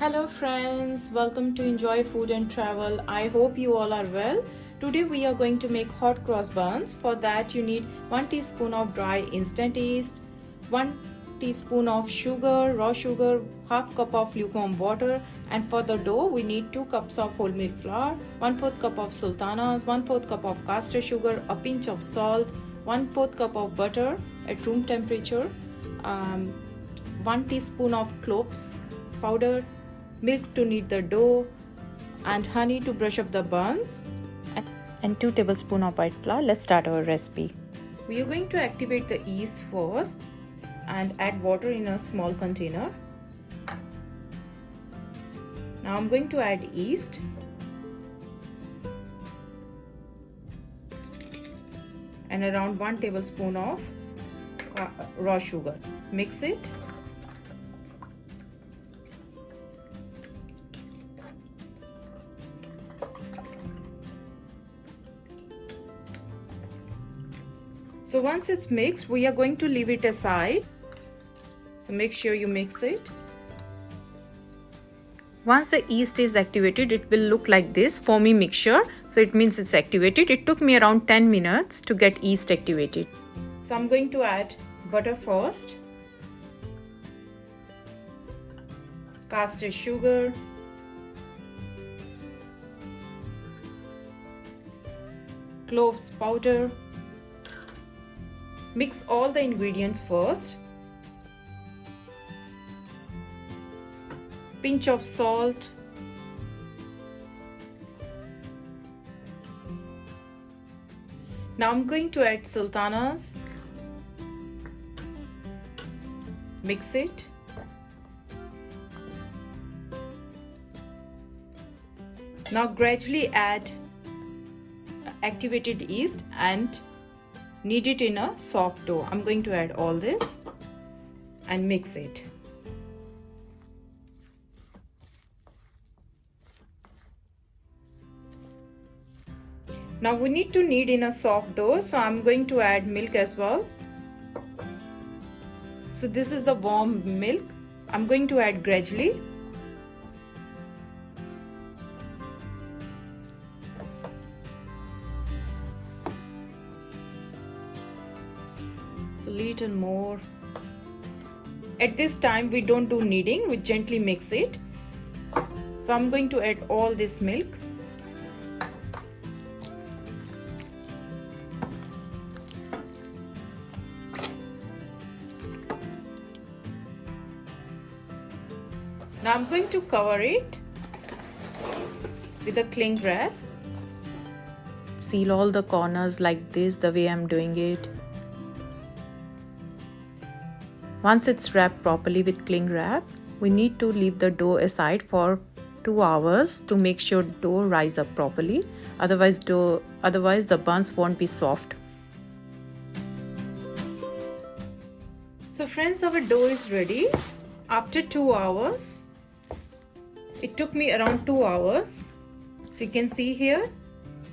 Hello friends, welcome to Enjoy Food and Travel. I hope you all are well. Today we are going to make hot cross buns. For that you need 1 teaspoon of dry instant yeast, 1 teaspoon of sugar, raw sugar, half cup of lukewarm water, and for the dough we need 2 cups of wholemeal flour, 1/4 cup of sultanas, 1/4 cup of caster sugar, a pinch of salt, 1/4 cup of butter at room temperature, 1 teaspoon of cloves powder, milk to knead the dough, and honey to brush up the buns, and 2 tablespoons of white flour. Let's start our recipe. We are going to activate the yeast first and add water in a small container. Now I'm going to add yeast and around 1 tablespoon of raw sugar. Mix it. So once it's mixed, we are going to leave it aside. So make sure you mix it. Once the yeast is activated, it will look like this foamy mixture. So it means it's activated. It took me around 10 minutes to get yeast activated. So I'm going to add butter first, caster sugar, cloves powder. Mix all the ingredients first. Pinch of salt. Now I'm going to add sultanas. Mix it. Now gradually add activated yeast and knead it in a soft dough. I'm going to add all this and mix it. Now we need to knead in a soft dough, so I'm going to add milk as well. So this is the warm milk. I'm going to add gradually. So little more. At this time we don't do kneading, we gently mix it. So I'm going to add all this milk. Now I'm going to cover it with a cling wrap. Seal all the corners like this, the way I'm doing it. Once it's wrapped properly with cling wrap, we need to leave the dough aside for 2 hours to make sure dough rise up properly. Otherwise the buns won't be soft. So friends, our dough is ready after 2 hours. It took me around 2 hours. So you can see here,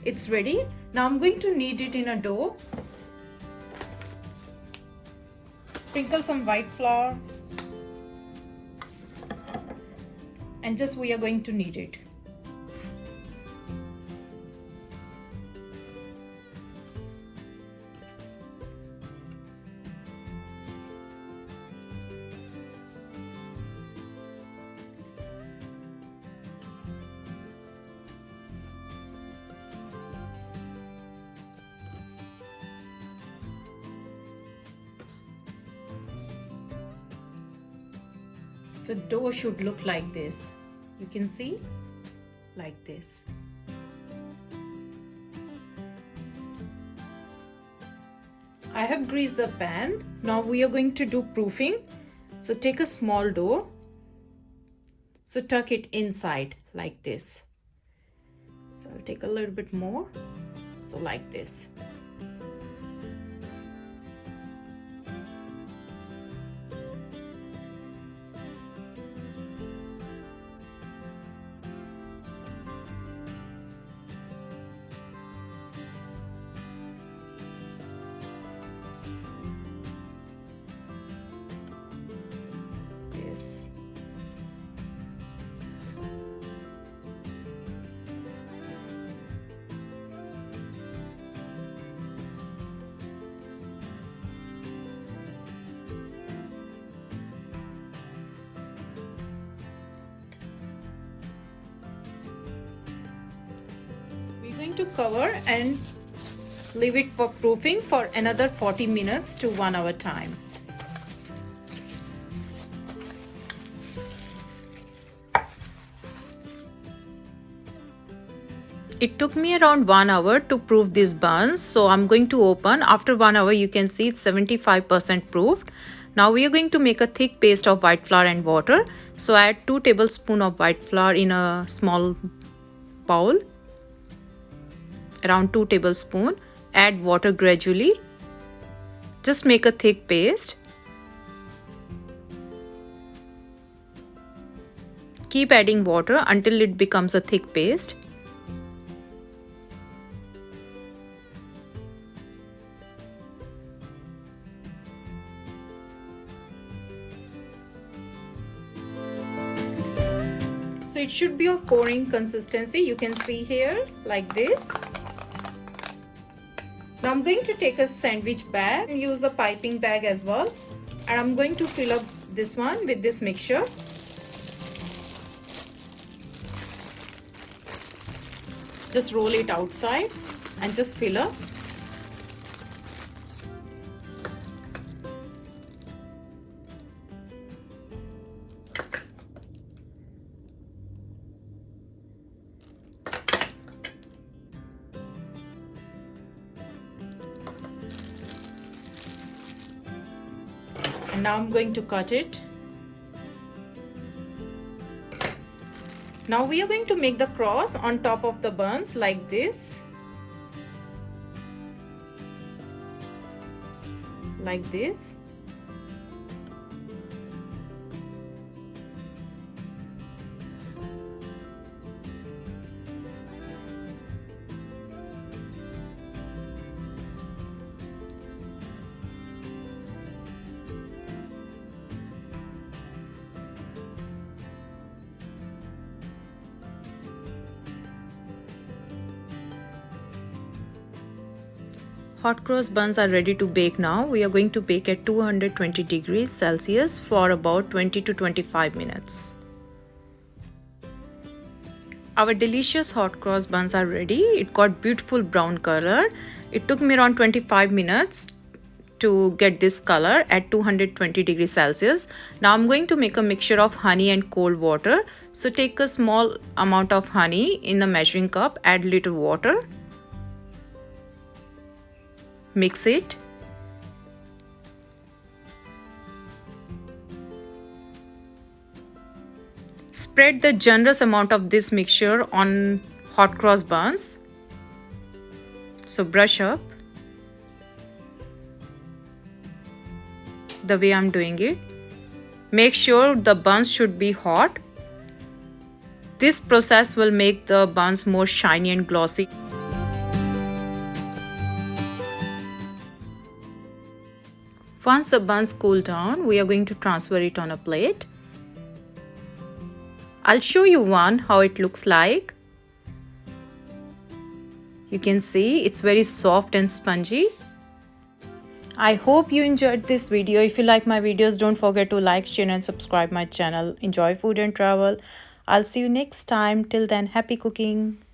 it's ready. Now I'm going to knead it in a dough. Sprinkle some white flour and just we are going to knead it. So dough should look like this. You can see like this. I have greased the pan. Now we are going to do proofing. So take a small dough. So tuck it inside like this. So I'll take a little bit more. So like this. going to cover and leave it for proofing for another 40 minutes to 1 hour time. It took me around 1 hour to proof these buns, so I'm going to open. After 1 hour you can see it's 75% proofed. Now we are going to make a thick paste of white flour and water. So add 2 tablespoons of white flour in a small bowl, around 2 tablespoons. Add water gradually. Just make a thick paste. Keep adding water until it becomes a thick paste. So it should be of pouring consistency. You can see here like this. Now I'm going to take a sandwich bag and use the piping bag as well. And I'm going to fill up this one with this mixture. Just roll it outside and just fill up. And now I'm going to cut it. Now we are going to make the cross on top of the buns like this. Like this. Hot cross buns are ready to bake now. We are going to bake at 220 degrees Celsius for about 20 to 25 minutes. Our delicious hot cross buns are ready. It got beautiful brown color. It took me around 25 minutes to get this color at 220 degrees Celsius. Now I'm going to make a mixture of honey and cold water. So take a small amount of honey in a measuring cup, add little water. Mix it. Spread the generous amount of this mixture on hot cross buns. So brush up the way I'm doing it. Make sure the buns should be hot. This process will make the buns more shiny and glossy. Once the buns cool down, we are going to transfer it on a plate. I'll show you one how it looks like. You can see it's very soft and spongy. I hope you enjoyed this video. If you like my videos, don't forget to like, share and subscribe my channel. Enjoy food and travel. I'll see you next time. Till then, happy cooking.